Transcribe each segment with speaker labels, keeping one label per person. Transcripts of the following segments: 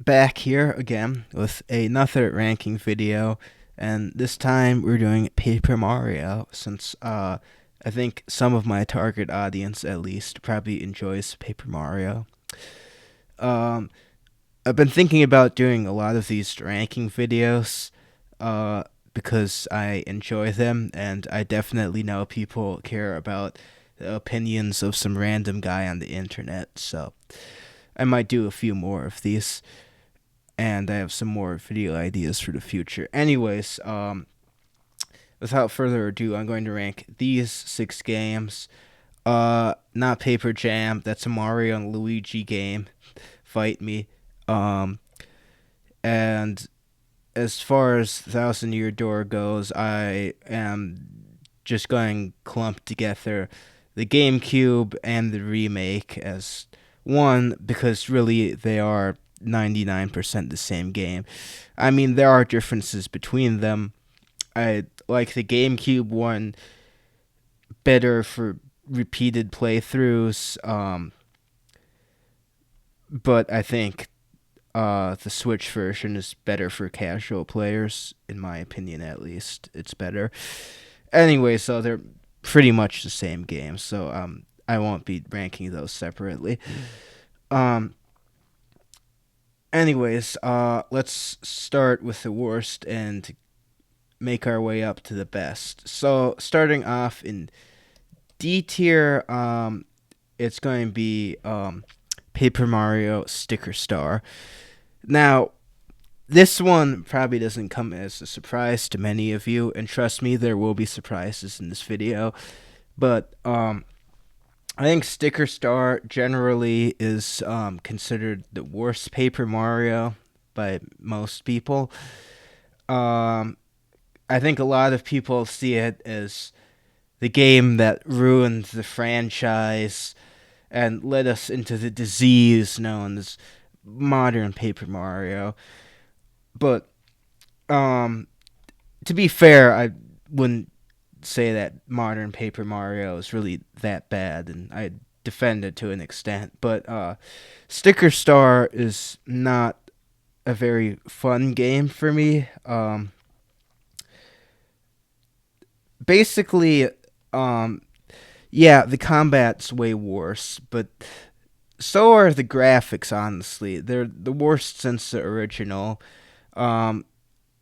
Speaker 1: back here again with another ranking video, and this time we're doing Paper Mario since I think some of my target audience at least probably enjoys Paper Mario. Um, I've been thinking about doing a lot of these ranking videos because I enjoy them, and I definitely know people care about the opinions of some random guy on the internet, so I might do a few more of these. And I have some more video ideas for the future. Anyways, without further ado, I'm going to rank these 6 games. Not Paper Jam. That's a Mario and Luigi game. Fight me. Um, and as far as Thousand Year Door goes, I am just going clumped together the GameCube and the remake as one because really they are 99% the same game. I mean, there are differences between them. I like the GameCube one better for repeated playthroughs, but I think the Switch version is better for casual players, in my opinion at least. It's better. Anyway, so they're pretty much the same game, so I won't be ranking those separately. Um, Anyways, let's start with the worst and make our way up to the best. So, starting off in D tier, it's going to be Paper Mario Sticker Star. Now, this one probably doesn't come as a surprise to many of you, and trust me, there will be surprises in this video. But I think Sticker Star generally is considered the worst Paper Mario by most people. Um, I think a lot of people see it as the game that ruined the franchise and led us into the disease known as modern Paper Mario. But um, to be fair, I wouldn't say that modern Paper Mario is really that bad, and I defend it to an extent. But Sticker Star is not a very fun game for me. Basically, um, yeah, the combat's way worse, but so are the graphics. Honestly, they're the worst since the original. Um,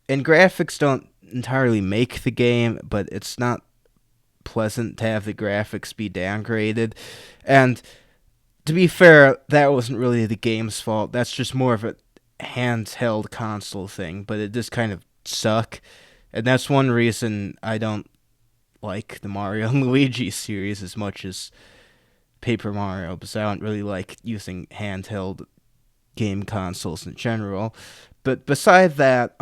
Speaker 1: and graphics don't entirely make the game, but it's not pleasant to have the graphics be downgraded. And to be fair, that wasn't really the game's fault. That's just more of a handheld console thing, but it does kind of suck. And that's one reason I don't like the Mario and Luigi series as much as Paper Mario, because I don't really like using handheld game consoles in general. But beside that,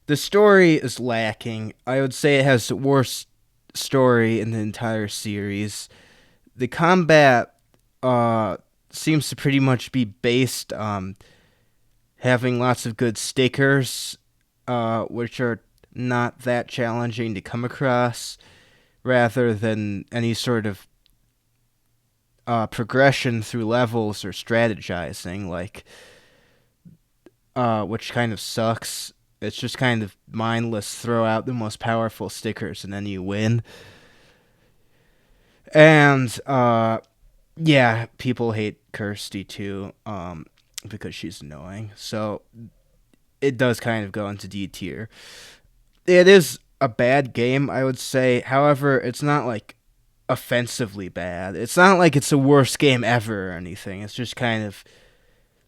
Speaker 1: the story is lacking. I would say it has the worst story in the entire series. The combat seems to pretty much be based on having lots of good stickers, which are not that challenging to come across, rather than any sort of progression through levels or strategizing, like which kind of sucks. It's just kind of mindless. Throw out the most powerful stickers and then you win. And yeah, people hate Kirsty too, because she's annoying. So it does kind of go into D tier. It is a bad game, I would say. However, it's not like offensively bad. It's not like it's the worst game ever or anything. It's just kind of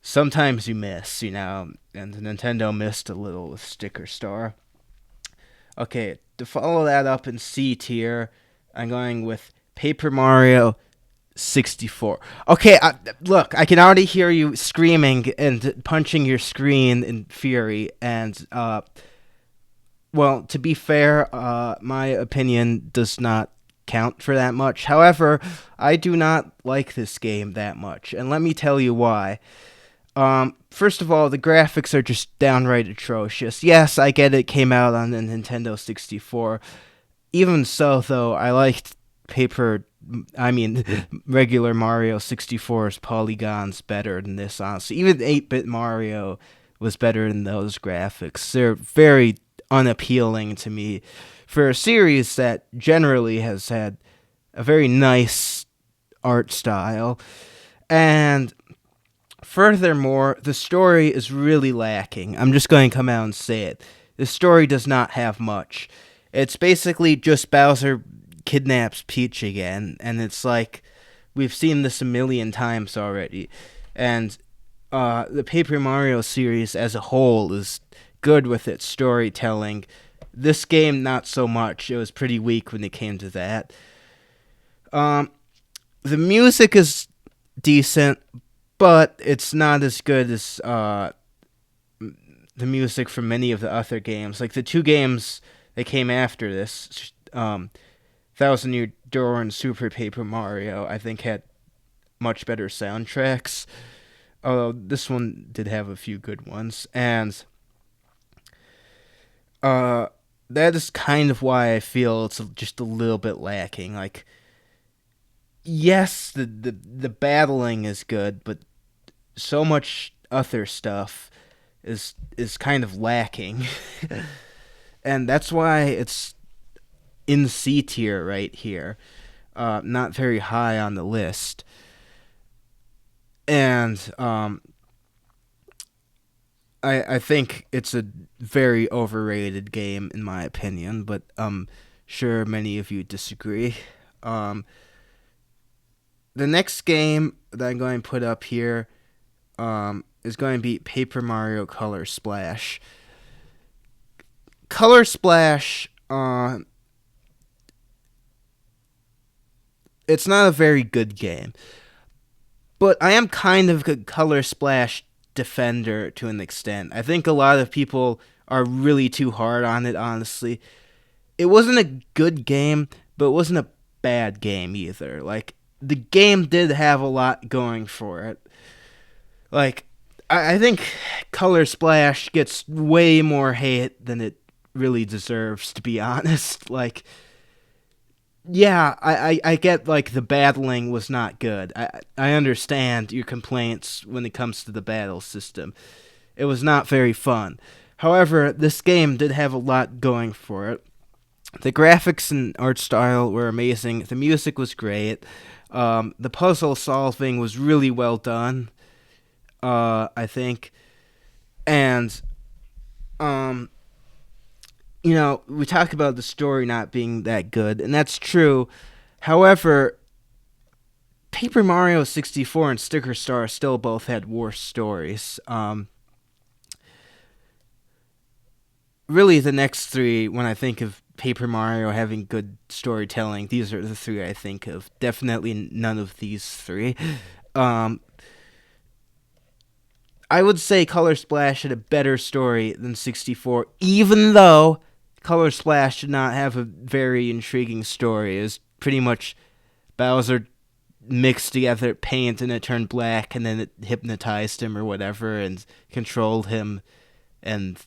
Speaker 1: sometimes you miss, and Nintendo missed a little with Sticker Star. Okay, to follow that up in C tier, I'm going with Paper Mario 64. Okay, look, I can already hear you screaming and punching your screen in fury, and well, to be fair, my opinion does not count for that much. However, I do not like this game that much, and let me tell you why. First of all, the graphics are just downright atrocious. Yes, I get it came out on the Nintendo 64. Even so, though, I liked Paper I mean, regular Mario 64's polygons better than this, honestly. Even 8-bit Mario was better than those graphics. They're very unappealing to me for a series that generally has had a very nice art style. And furthermore, the story is really lacking. I'm just going to come out and say it. The story does not have much. It's basically just Bowser kidnaps Peach again, and it's like we've seen this a million times already. And the Paper Mario series as a whole is good with its storytelling. This game, not so much. It was pretty weak when it came to that. The music is decent, but it's not as good as the music from many of the other games. Like the two games that came after this, Thousand Year Door and Super Paper Mario, I think had much better soundtracks. Although this one did have a few good ones. And that is kind of why I feel it's just a little bit lacking. Like, yes, the battling is good, but so much other stuff is kind of lacking. And that's why it's in C tier right here. Not very high on the list. And I think it's a very overrated game in my opinion, but I'm sure many of you disagree. The next game that I'm going to put up here is going to be Paper Mario Color Splash. Color Splash, it's not a very good game. But I am kind of a Color Splash defender to an extent. I think a lot of people are really too hard on it, honestly. It wasn't a good game, but it wasn't a bad game either. Like, the game did have a lot going for it. Like, I think Color Splash gets way more hate than it really deserves, to be honest. Like, yeah, I get, like, the battling was not good. I understand your complaints when it comes to the battle system. It was not very fun. However, this game did have a lot going for it. The graphics and art style were amazing. The music was great. The puzzle solving was really well done, I think. And, you know, we talk about the story not being that good, and that's true. However, Paper Mario 64 and Sticker Star still both had worse stories. Really, the next three, when I think of Paper Mario having good storytelling, these are the three I think of. Definitely none of these three. I would say Color Splash had a better story than 64, even though Color Splash did not have a very intriguing story. It was pretty much Bowser mixed together paint and it turned black, and then it hypnotized him or whatever and controlled him, and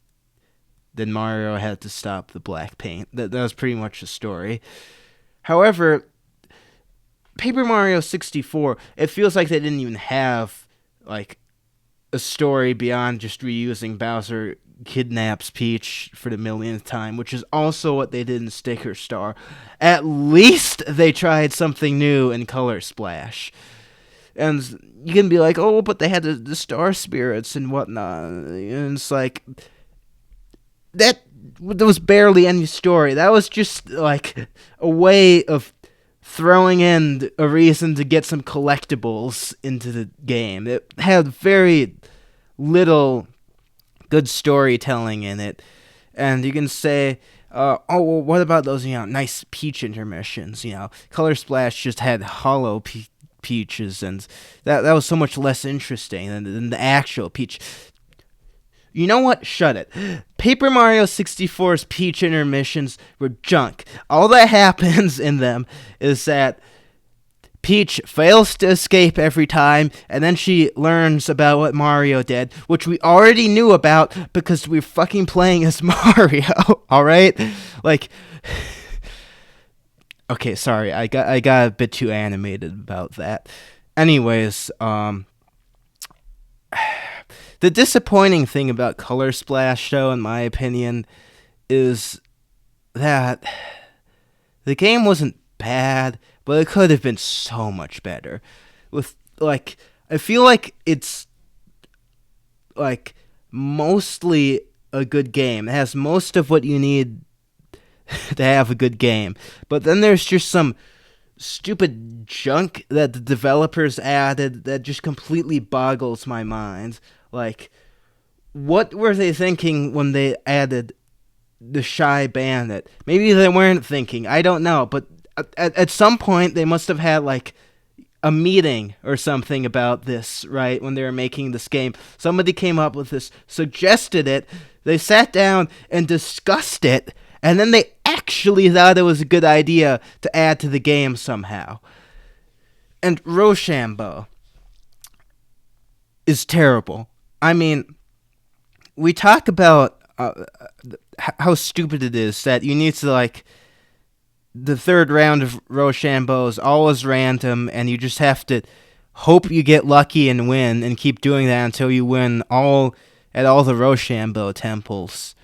Speaker 1: then Mario had to stop the black paint. That was pretty much the story. However, Paper Mario 64, it feels like they didn't even have, like, a story beyond just reusing Bowser kidnaps Peach for the millionth time, which is also what they did in Sticker Star. At least they tried something new in Color Splash. And you can be like, oh, but they had the star spirits and whatnot. And it's like, there was barely any story. That was just like a way of throwing in a reason to get some collectibles into the game. It had very little good storytelling in it. And you can say, oh, well, what about those, nice Peach intermissions? Color Splash just had hollow Peaches, and that was so much less interesting than the actual Peach. You know what? Shut it. Paper Mario 64's Peach intermissions were junk. All that happens in them is that Peach fails to escape every time, and then she learns about what Mario did, which we already knew about because we're fucking playing as Mario, alright? Like, Okay, sorry, I got a bit too animated about that. Anyways, the disappointing thing about Color Splash, though, in my opinion, is that the game wasn't bad, but it could have been so much better. With like, I feel like it's like mostly a good game. It has most of what you need to have a good game. But then there's just some stupid junk that the developers added that just completely boggles my mind. Like, what were they thinking when they added the Shy Bandit? Maybe they weren't thinking. I don't know. But at some point, they must have had, like, a meeting or something about this, right? When they were making this game, somebody came up with this, suggested it. They sat down and discussed it, and then they actually thought it was a good idea to add to the game somehow. And Rochambeau is terrible. I mean, we talk about how stupid it is that you need to, like, the third round of Rochambeau is always random, and you just have to hope you get lucky and win, and keep doing that until you win at all the Rochambeau temples.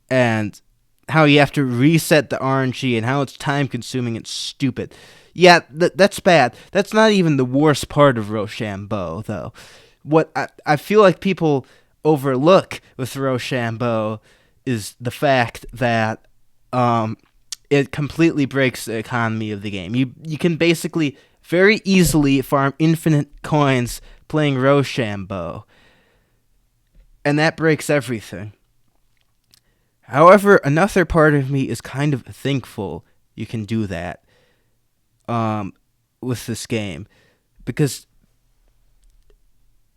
Speaker 1: And how you have to reset the RNG, and how it's time consuming and stupid. Yeah, that's bad. That's not even the worst part of Rochambeau, though. What I feel like people overlook with Rochambeau is the fact that it completely breaks the economy of the game. You can basically very easily farm infinite coins playing Rochambeau, and that breaks everything. However, another part of me is kind of thankful you can do that with this game, because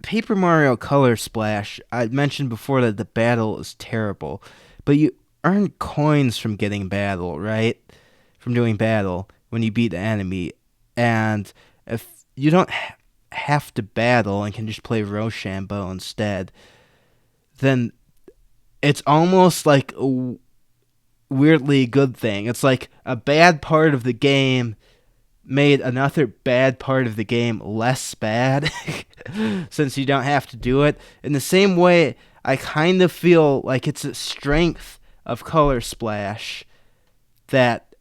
Speaker 1: Paper Mario Color Splash, I mentioned before that the battle is terrible, but you earn coins from getting battle, right? From doing battle when you beat the enemy, and if you don't have to battle and can just play Rochambeau instead, then it's almost like a weirdly good thing. It's like a bad part of the game made another bad part of the game less bad since you don't have to do it. In the same way, I kind of feel like it's a strength of Color Splash that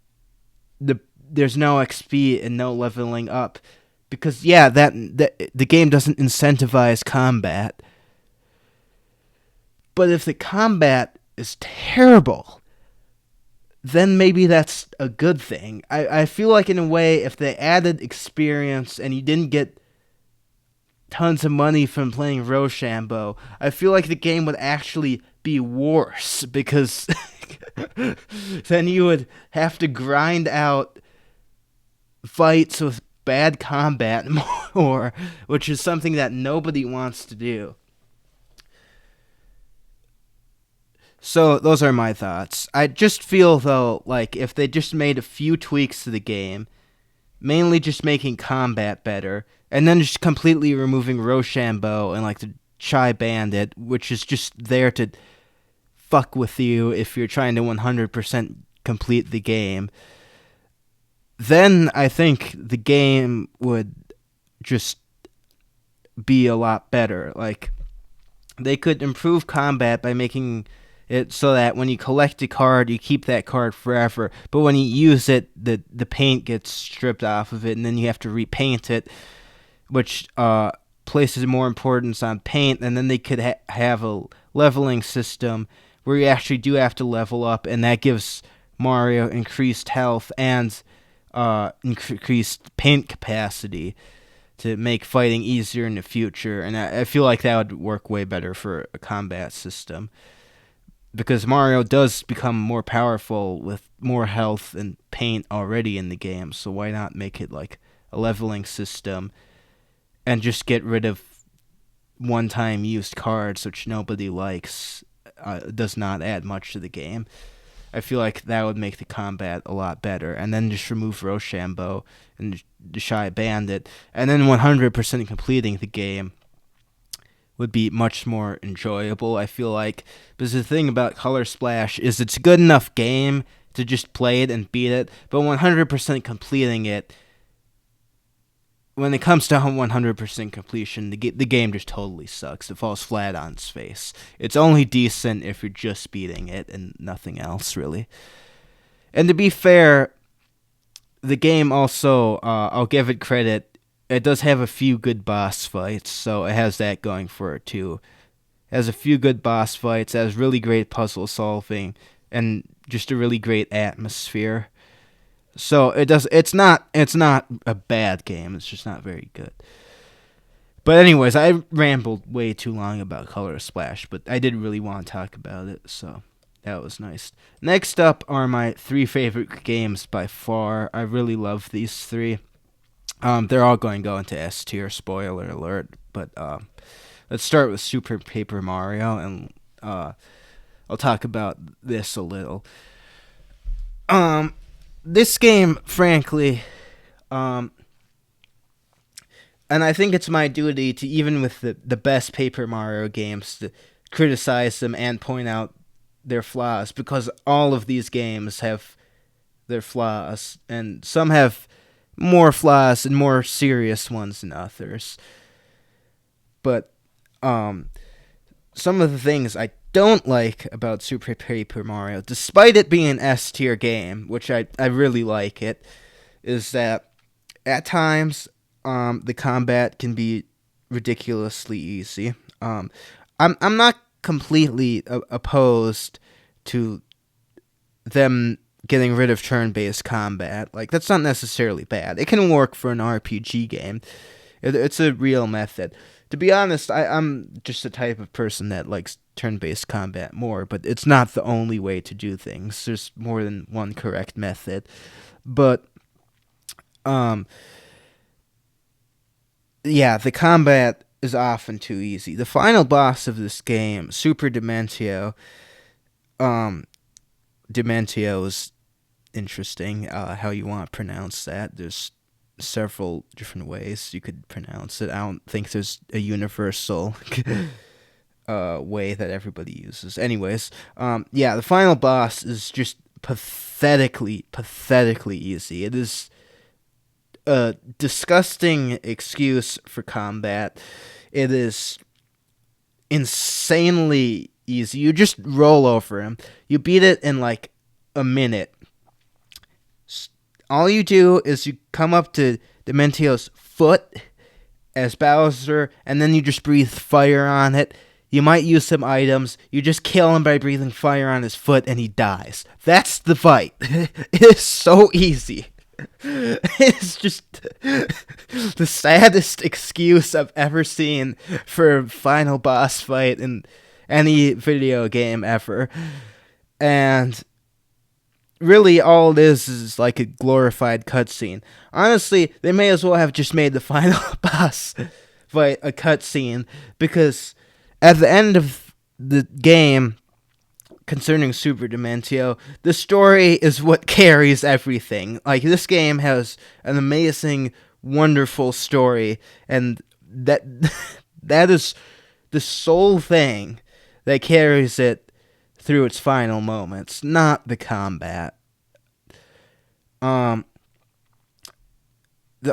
Speaker 1: there's no XP and no leveling up, because yeah, that the game doesn't incentivize combat. But if the combat is terrible, then maybe that's a good thing. I feel like, in a way, if they added experience and you didn't get tons of money from playing Rochambeau, I feel like the game would actually be worse, because then you would have to grind out fights with bad combat more, which is something that nobody wants to do. So those are my thoughts. I just feel, though, like if they just made a few tweaks to the game, mainly just making combat better, and then just completely removing Rochambeau and, like, the Shy Bandit, which is just there to fuck with you if you're trying to 100% complete the game, then I think the game would just be a lot better. Like, they could improve combat by making it so that when you collect a card, you keep that card forever. But when you use it, the paint gets stripped off of it, and then you have to repaint it, which places more importance on paint. And then they could have a leveling system where you actually do have to level up, and that gives Mario increased health and increased paint capacity to make fighting easier in the future. And I feel like that would work way better for a combat system, because Mario does become more powerful with more health and paint already in the game, so why not make it like a leveling system and just get rid of one-time used cards, which nobody likes. Does not add much to the game. I feel like that would make the combat a lot better, and then just remove Rochambeau and the Shy Bandit, and then 100% completing the game would be much more enjoyable, I feel like. Because the thing about Color Splash is it's a good enough game to just play it and beat it, but 100% completing it, when it comes to 100% completion, the game just totally sucks. It falls flat on its face. It's only decent if you're just beating it and nothing else, really. And to be fair, the game also, I'll give it credit, it does have a few good boss fights, so it has that going for it too. It has a few good boss fights, it has really great puzzle solving, and just a really great atmosphere. So it's not a bad game. It's just not very good. But anyways, I rambled way too long about Color Splash, but I did really want to talk about it, so that was nice. Next up are my 3 favorite games by far. I really love these 3. They're all going to go into S tier, spoiler alert. But let's start with Super Paper Mario, and I'll talk about this a little. This game, frankly, and I think it's my duty to, even with the best Paper Mario games, to criticize them and point out their flaws, because all of these games have their flaws, and some have more flaws and more serious ones than others. But some of the things I don't like about Super Paper Mario, despite it being an S tier game, which I really like it, is that at times the combat can be ridiculously easy. I'm not completely opposed to them getting rid of turn-based combat. Like, that's not necessarily bad. It can work for an RPG game. It's a real method. To be honest, I'm just the type of person that likes turn-based combat more, but it's not the only way to do things. There's more than one correct method. But, yeah, the combat is often too easy. The final boss of this game, Super Dementio, Dementio is interesting, how you want to pronounce that. There's several different ways you could pronounce it. I don't think there's a universal way that everybody uses. Anyways, yeah, the final boss is just pathetically easy. It is a disgusting excuse for combat. It is insanely easy. You just roll over him. You beat it in like a minute. All you do is you come up to Dementio's foot as Bowser, and then you just breathe fire on it. You might use some items. You just kill him by breathing fire on his foot, and he dies. That's the fight. It is so easy. It's just the saddest excuse I've ever seen for a final boss fight in any video game ever. And really, all it is like a glorified cutscene. Honestly, they may as well have just made the final boss fight a cutscene, because at the end of the game, concerning Super Dementio, the story is what carries everything. Like, this game has an amazing, wonderful story, and that that is the sole thing that carries it through its final moments, not the combat. The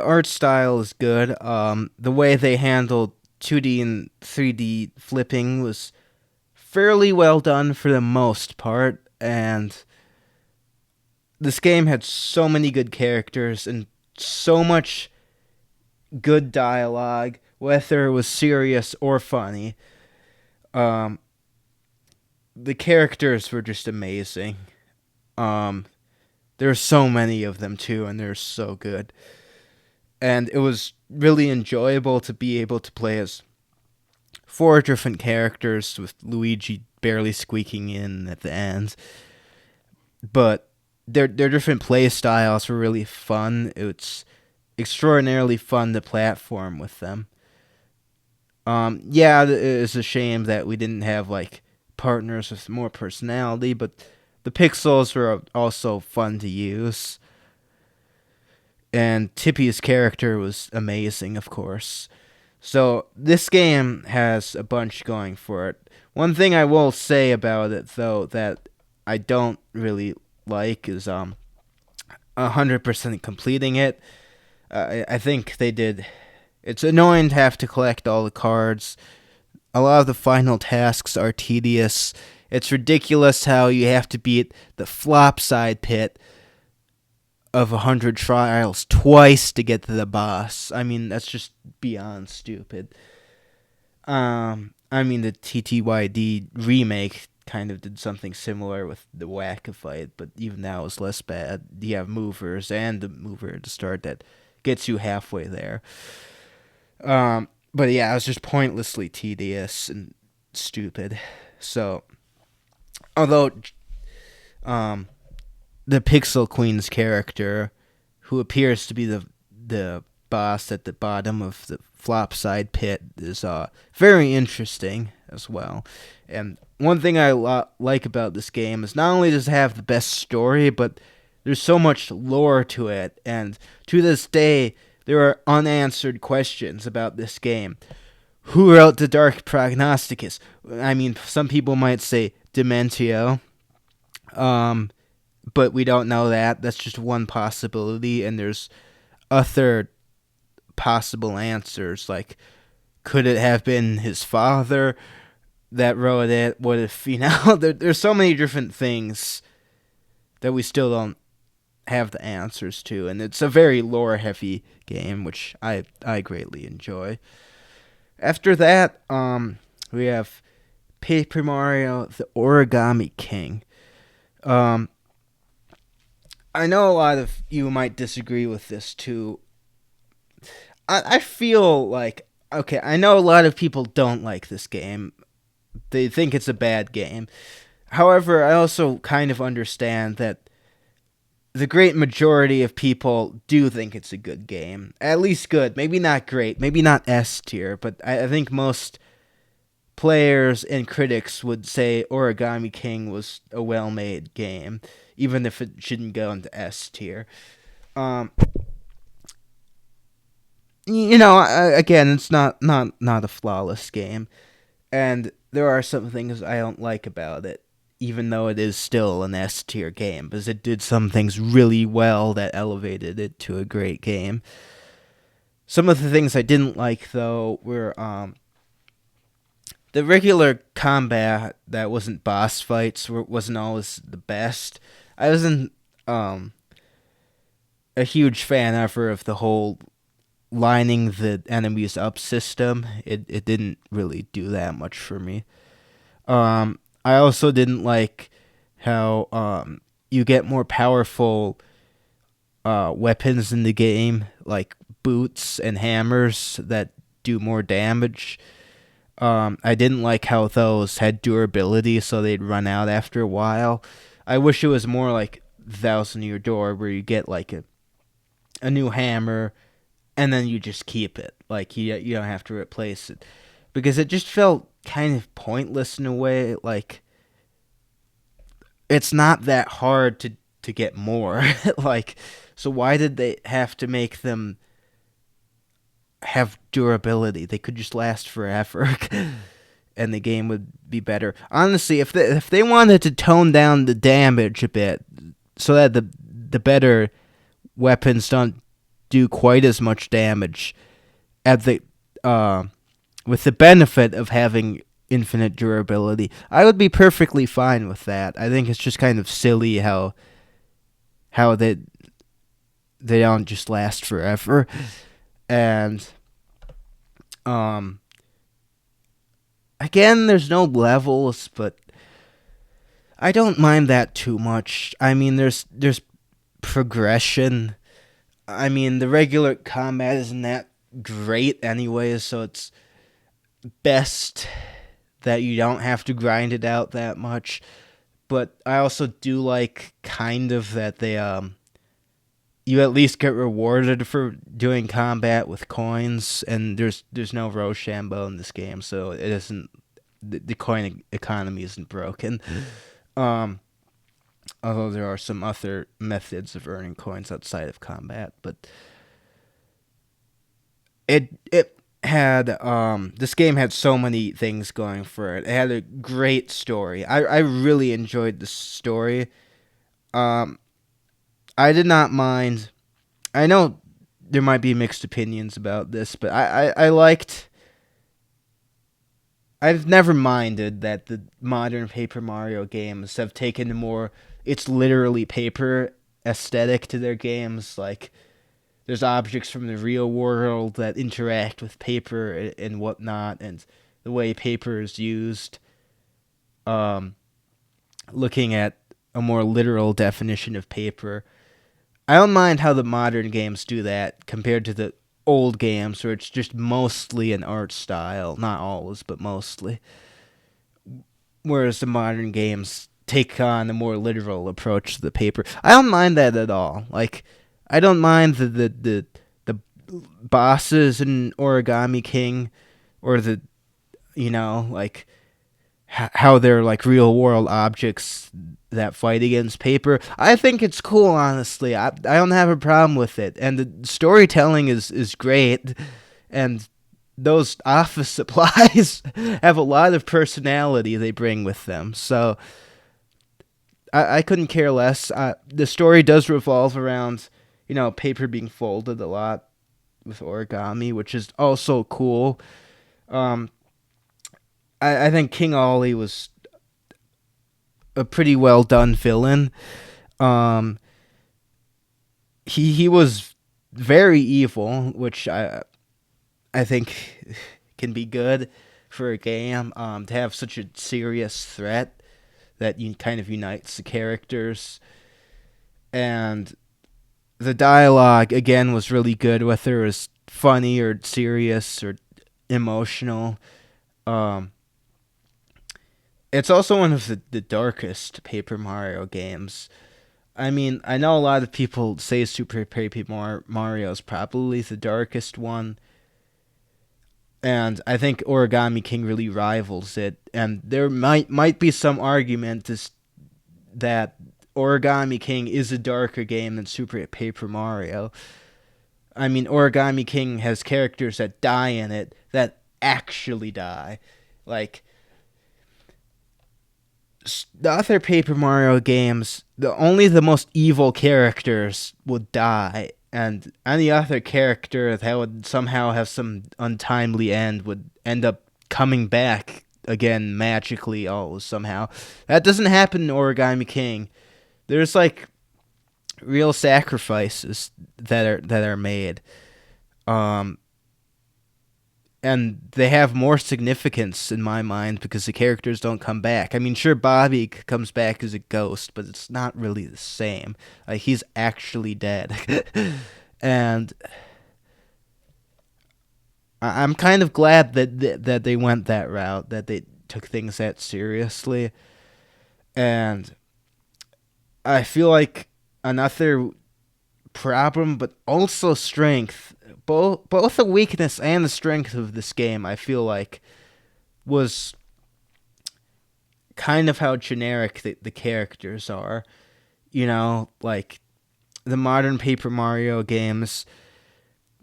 Speaker 1: art style is good. The way they handled 2D and 3D flipping was fairly well done for the most part, and this game had so many good characters and so much good dialogue, whether it was serious or funny. The characters were just amazing. There's so many of them too, and they're so good. And it was really enjoyable to be able to play as 4 different characters, with Luigi barely squeaking in at the end. But their different play styles were really fun. It's extraordinarily fun to platform with them. Yeah, it's a shame that we didn't have like partners with more personality, but the pixels were also fun to use. And Tippy's character was amazing, of course. So this game has a bunch going for it. One thing I will say about it, though, that I don't really like is 100% completing it. I think they did. It's annoying to have to collect all the cards. A lot of the final tasks are tedious. It's ridiculous how you have to beat the flop side pit of 100 trials twice to get to the boss. I mean, that's just beyond stupid. I mean, the TTYD remake kind of did something similar with the Whack-A-Fight, but even that was less bad. You have movers and the mover to start that gets you halfway there. But yeah, it was just pointlessly tedious and stupid. So, although the Pixel Queen's character, who appears to be the boss at the bottom of the flop side pit, is very interesting as well. And one thing I like about this game is not only does it have the best story, but there's so much lore to it. And to this day, there are unanswered questions about this game. Who wrote the Dark Prognosticus? I mean, some people might say Dementio. But we don't know that. That's just one possibility, and there's other possible answers, like, could it have been his father that wrote it? What if, there's so many different things that we still don't have the answers to, and it's a very lore-heavy game, which I greatly enjoy. After that, we have Paper Mario: The Origami King. I know a lot of you might disagree with this too. I feel like, okay, I know a lot of people don't like this game. They think it's a bad game. However, I also kind of understand that the great majority of people do think it's a good game. At least good. Maybe not great. Maybe not S tier. But I think most players and critics would say Origami King was a well-made game, even if it shouldn't go into S tier. Again, it's not a flawless game, and there are some things I don't like about it, even though it is still an S tier game, because it did some things really well that elevated it to a great game. Some of the things I didn't like, though, were the regular combat that wasn't boss fights wasn't always the best. I wasn't a huge fan ever of the whole lining the enemies up system. It didn't really do that much for me. I also didn't like how you get more powerful weapons in the game, like boots and hammers that do more damage. I didn't like how those had durability, so they'd run out after a while. I wish it was more like Thousand Year Door, where you get like a new hammer, and then you just keep it. Like, you don't have to replace it. Because it just felt kind of pointless in a way. Like, it's not that hard to get more. Like, so why did they have to make them have durability? They could just last forever. And the game would be better. Honestly, if they wanted to tone down the damage a bit, so that the better weapons don't do quite as much damage, at the with the benefit of having infinite durability, I would be perfectly fine with that. I think it's just kind of silly how they don't just last forever. And again, there's no levels, but I don't mind that too much. I mean, there's progression. I mean, the regular combat isn't that great anyways, so it's best that you don't have to grind it out that much. But I also do like kind of that they you at least get rewarded for doing combat with coins, and there's no Rochambeau in this game, so it isn't, the coin economy isn't broken. Although there are some other methods of earning coins outside of combat, but it had this game had so many things going for it. It had a great story. I really enjoyed the story. Um, I did not mind. I know there might be mixed opinions about this, but I liked. I've never minded that the modern Paper Mario games have taken a more it's literally paper aesthetic to their games. Like there's objects from the real world that interact with paper and whatnot, and the way paper is used. Um, Looking at a more literal definition of paper, I don't mind how the modern games do that compared to the old games where it's just mostly an art style, not always, but mostly. Whereas the modern games take on a more literal approach to the paper. I don't mind that at all. Like, I don't mind the bosses in Origami King, or the like how they're like real world objects that fight against paper. I think it's cool, honestly. I don't have a problem with it, and the storytelling is great, and those office supplies have a lot of personality they bring with them. So I couldn't care less. The story does revolve around paper being folded a lot with origami, which is also cool. Um, I think King Ollie was a pretty well done villain. Um, he was very evil, which I think can be good for a game. To have such a serious threat that you kind of unites the characters, and the dialogue again was really good, whether it was funny or serious or emotional. Um, it's also one of the darkest Paper Mario games. I mean, I know a lot of people say Super Paper Mario is probably the darkest one, and I think Origami King really rivals it. And there might be some argument that Origami King is a darker game than Super Paper Mario. I mean, Origami King has characters that die in it that actually die. Like the other Paper Mario games, the most evil characters would die, and any other character that would somehow have some untimely end would end up coming back again magically, always somehow. That doesn't happen in Origami King. There's like real sacrifices that are made. Um, and they have more significance in my mind because the characters don't come back. I mean, sure, Bobby comes back as a ghost, but it's not really the same. Like, he's actually dead. And I'm kind of glad that they went that route, that they took things that seriously. And I feel like another problem, but also strength, both the weakness and the strength of this game, I feel like, was kind of how generic the characters are. Like the modern Paper Mario games,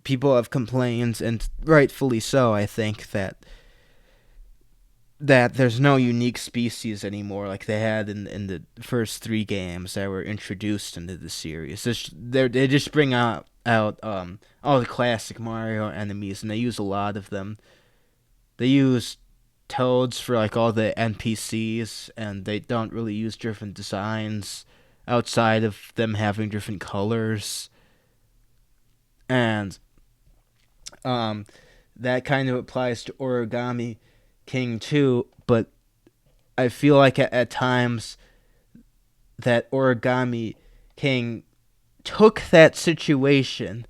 Speaker 1: people have complained, and rightfully so, I think, that there's no unique species anymore like they had in the first three games that were introduced into the series. They just bring out all the classic Mario enemies, and they use a lot of them. They use toads for like all the NPCs, and they don't really use different designs outside of them having different colors. And um, that kind of applies to Origami King too, but I feel like at times that Origami King took that situation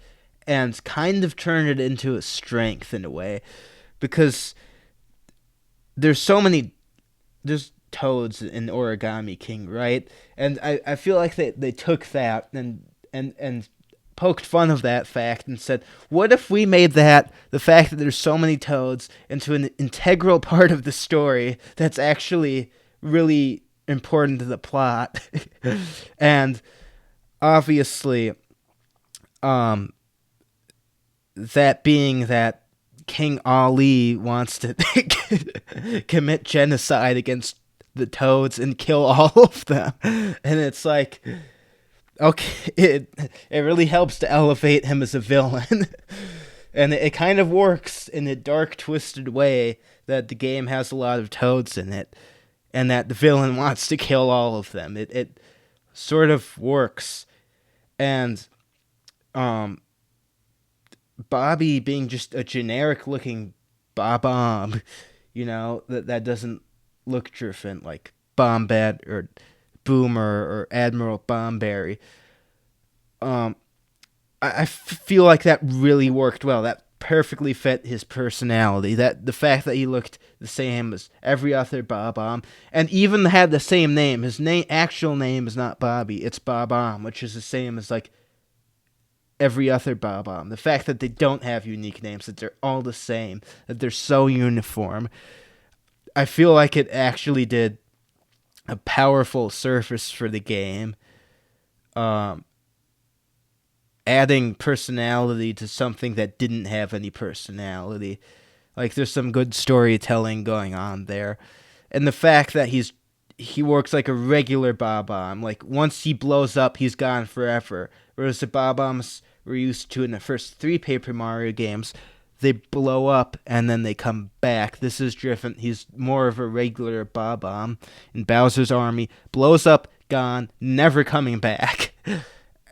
Speaker 1: and kind of turned it into a strength in a way, because there's toads in Origami King, right? And I feel like they took that and poked fun of that fact and said, what if we made the fact that there's so many toads, into an integral part of the story that's actually really important to the plot? And obviously, um, that being that King Ali wants to commit genocide against the toads and kill all of them. And it's like, okay, it really helps to elevate him as a villain. And it kind of works in a dark, twisted way that the game has a lot of toads in it, and that the villain wants to kill all of them. It sort of works. And Bobby being just a generic looking Bob-omb, that doesn't look different, like Bombad or Boomer or Admiral Bomberry. I feel like that really worked well. That perfectly fit his personality. That the fact that he looked the same as every other Bob-omb, and even had the same name. His actual name is not Bobby, it's Bob-omb, which is the same as like every other Bob-omb. The fact that they don't have unique names, that they're all the same, that they're so uniform, I feel like it actually did a powerful service for the game. Adding personality to something that didn't have any personality. Like, there's some good storytelling going on there. And the fact that he works like a regular Bob-omb. Like, once he blows up, he's gone forever. Whereas the Bob-ombs we're used to in the first 3 Paper Mario games, they blow up and then they come back. This is different. He's more of a regular Bob-omb in Bowser's Army. Blows up, gone, never coming back.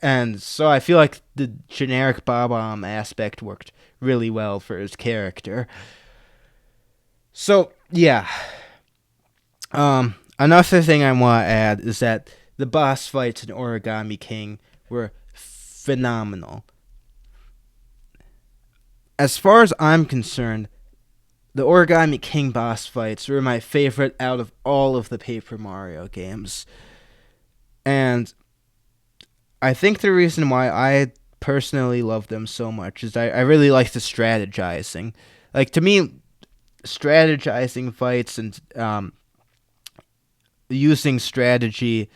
Speaker 1: And so I feel like the generic Bob-omb aspect worked really well for his character. So, yeah. Another thing I want to add is that the boss fights in Origami King were phenomenal. As far as I'm concerned, the Origami King boss fights were my favorite out of all of the Paper Mario games. And I think the reason why I personally love them so much is I really like the strategizing. Like, to me, strategizing fights and using strategy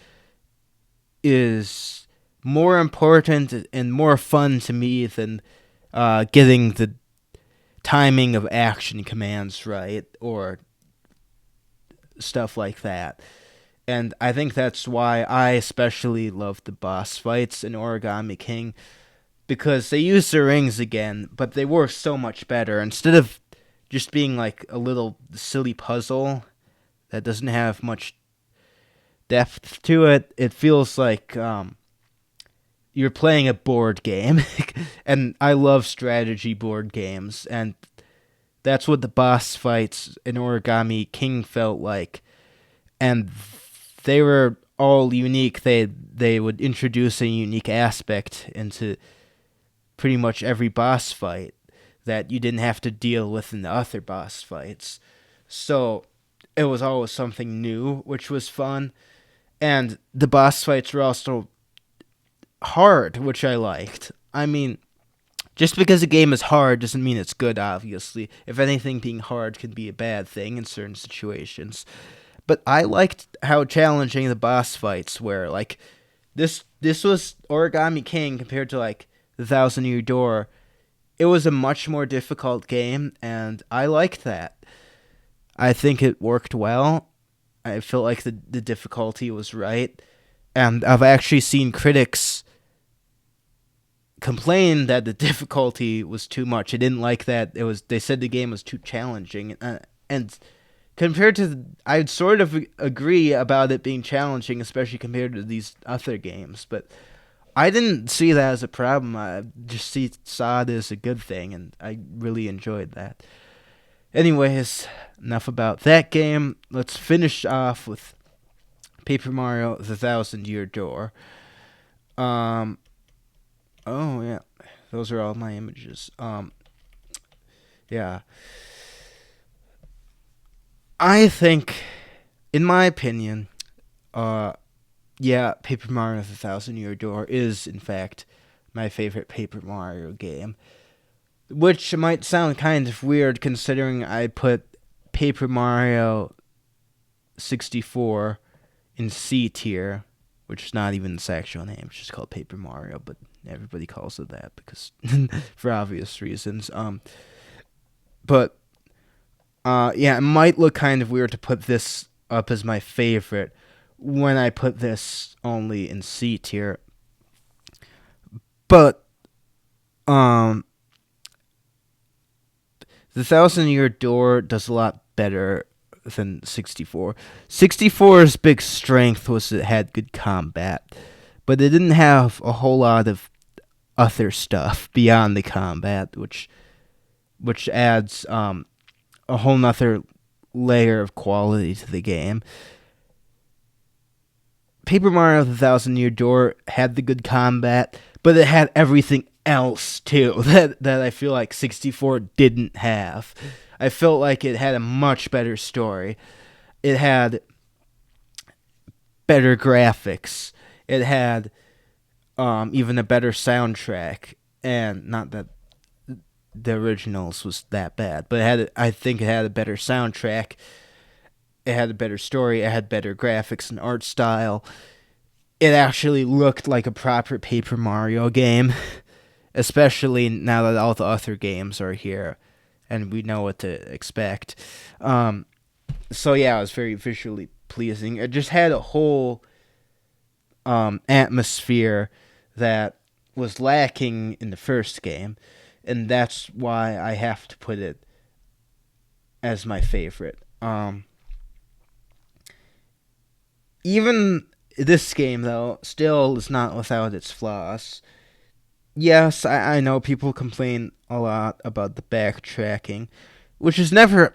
Speaker 1: is more important and more fun to me than getting the timing of action commands right or stuff like that. And I think that's why I especially love the boss fights in Origami King, because they use the rings again, but they work so much better. Instead of just being like a little silly puzzle that doesn't have much depth to it, it feels like you're playing a board game. And I love strategy board games, and that's what the boss fights in Origami King felt like. And they were all unique. They would introduce a unique aspect into pretty much every boss fight that you didn't have to deal with in the other boss fights. So it was always something new, which was fun. And the boss fights were also hard, which I liked. I mean, just because a game is hard doesn't mean it's good, obviously. If anything, being hard can be a bad thing in certain situations. But I liked how challenging the boss fights were. Like, this was Origami King compared to, like, the Thousand Year Door. It was a much more difficult game, and I liked that. I think it worked well. I felt like the difficulty was right. And I've actually seen critics complain that the difficulty was too much. I didn't like that. They said the game was too challenging. And compared to, I'd sort of agree about it being challenging, especially compared to these other games. But I didn't see that as a problem. I just saw it as a good thing, and I really enjoyed that. Anyways, enough about that game. Let's finish off with Paper Mario: The Thousand Year Door. Oh yeah, those are all my images. Yeah. I think, in my opinion, Paper Mario: The Thousand Year Door is, in fact, my favorite Paper Mario game. Which might sound kind of weird considering I put Paper Mario 64 in C tier, which is not even its actual name. It's just called Paper Mario, but everybody calls it that because for obvious reasons. But it might look kind of weird to put this up as my favorite when I put this only in C tier. But the Thousand Year Door does a lot better than 64. 64's big strength was it had good combat, but it didn't have a whole lot of other stuff beyond the combat, which adds a whole nother layer of quality to the game. Paper Mario The Thousand Year Door had the good combat, but it had everything else too that I feel like 64 didn't have. I felt like it had a much better story. It had better graphics. It had even a better soundtrack, and not that the originals was that bad, but I think it had a better soundtrack. It had a better story. It had better graphics and art style. It actually looked like a proper Paper Mario game, especially now that all the other games are here and we know what to expect. So yeah, it was very visually pleasing. It just had a whole atmosphere that was lacking in the first game, and that's why I have to put it as my favorite. Even this game, though, still is not without its flaws. Yes, I know people complain a lot about the backtracking, which is never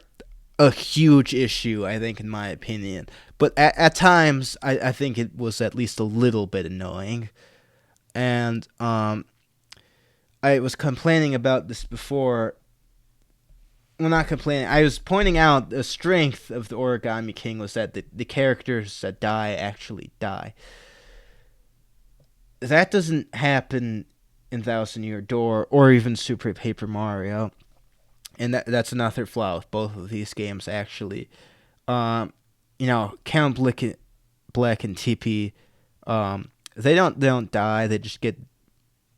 Speaker 1: a huge issue, I think, in my opinion. But at times, I think it was at least a little bit annoying. And I was complaining about this before. Well, not complaining. I was pointing out the strength of the Origami King was that the characters that die actually die. That doesn't happen in Thousand Year Door or even Super Paper Mario. And that's another flaw with both of these games, actually. Count Black and Tippy, they don't die. They just get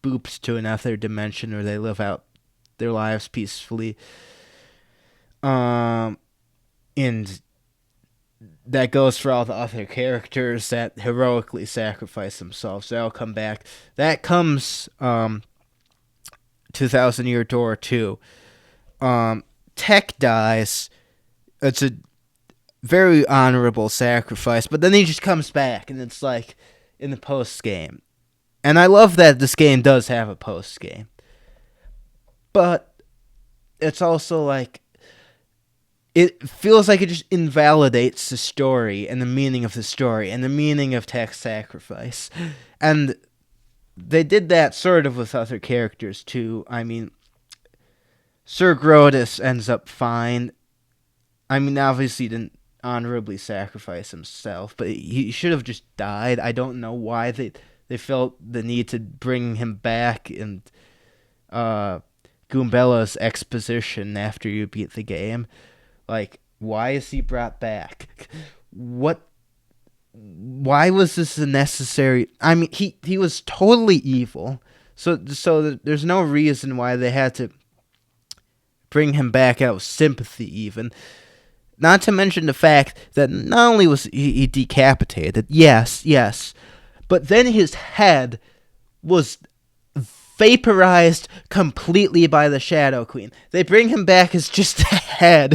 Speaker 1: booped to another dimension, or they live out their lives peacefully. And that goes for all the other characters that heroically sacrifice themselves. They'll come back. That comes 2000 Year Door too. Tech dies. It's a very honorable sacrifice, but then he just comes back, and it's like in the post game. And I love that this game does have a post game, but it's also like it feels like it just invalidates the story and the meaning of the story and the meaning of Tech's sacrifice. And they did that sort of with other characters too. I mean, Sir Grodus ends up fine. I mean, obviously he didn't honorably sacrifice himself, but he should have just died. I don't know why they felt the need to bring him back in Goombella's exposition after you beat the game. Like, why is he brought back? Why was this a necessary... I mean, he was totally evil, so there's no reason why they had to bring him back out of sympathy, even. Not to mention the fact that not only was he decapitated, yes, but then his head was vaporized completely by the Shadow Queen. They bring him back as just a head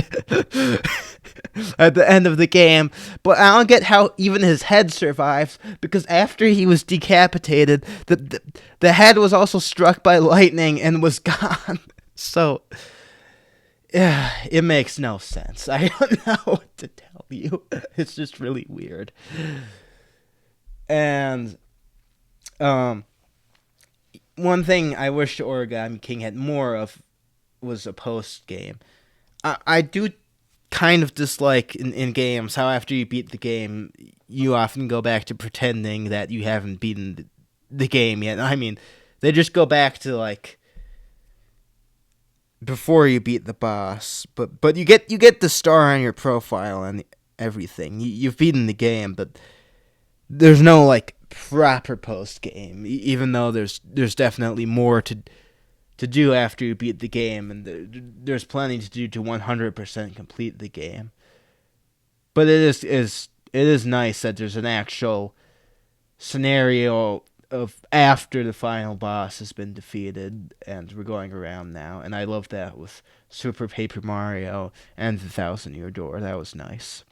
Speaker 1: at the end of the game, but I don't get how even his head survived, because after he was decapitated, the head was also struck by lightning and was gone. So, yeah, it makes no sense. I don't know what to tell you. It's just really weird. And, one thing I wish Origami King had more of was a post-game. I do kind of dislike in games how after you beat the game, you often go back to pretending that you haven't beaten the game yet. I mean, they just go back to, like, before you beat the boss. But you get the star on your profile and everything. You've beaten the game, but there's no, like, proper post game, even though there's definitely more to do after you beat the game, and there's plenty to do to 100% complete the game. but it is nice that there's an actual scenario of after the final boss has been defeated and we're going around now, and I love that with Super Paper Mario and the Thousand Year Door. That was nice.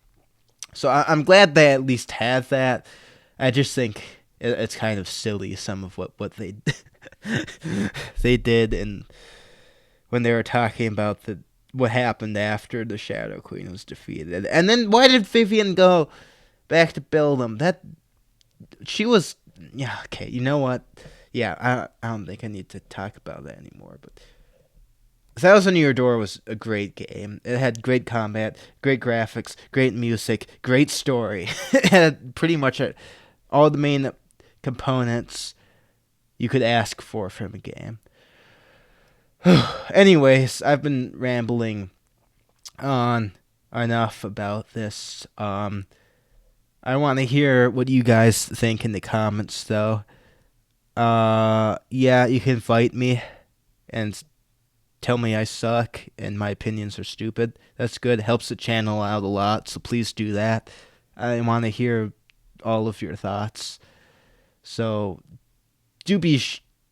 Speaker 1: So I'm glad they at least have that. I just think it's kind of silly some of what they they did, and when they were talking about the what happened after the Shadow Queen was defeated, and then why did Vivian go back to build them? That she was, yeah, okay. You know what? Yeah, I don't think I need to talk about that anymore. But Thousand Year Door was a great game. It had great combat, great graphics, great music, great story. It had pretty much all the main components you could ask for from a game. Anyways, I've been rambling on enough about this. I want to hear what you guys think in the comments, though. Yeah, you can fight me and tell me I suck and my opinions are stupid. That's good. It helps the channel out a lot, so please do that. I want to hear all of your thoughts. So do be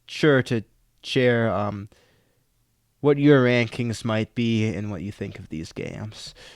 Speaker 1: sure to share what your rankings might be and what you think of these games.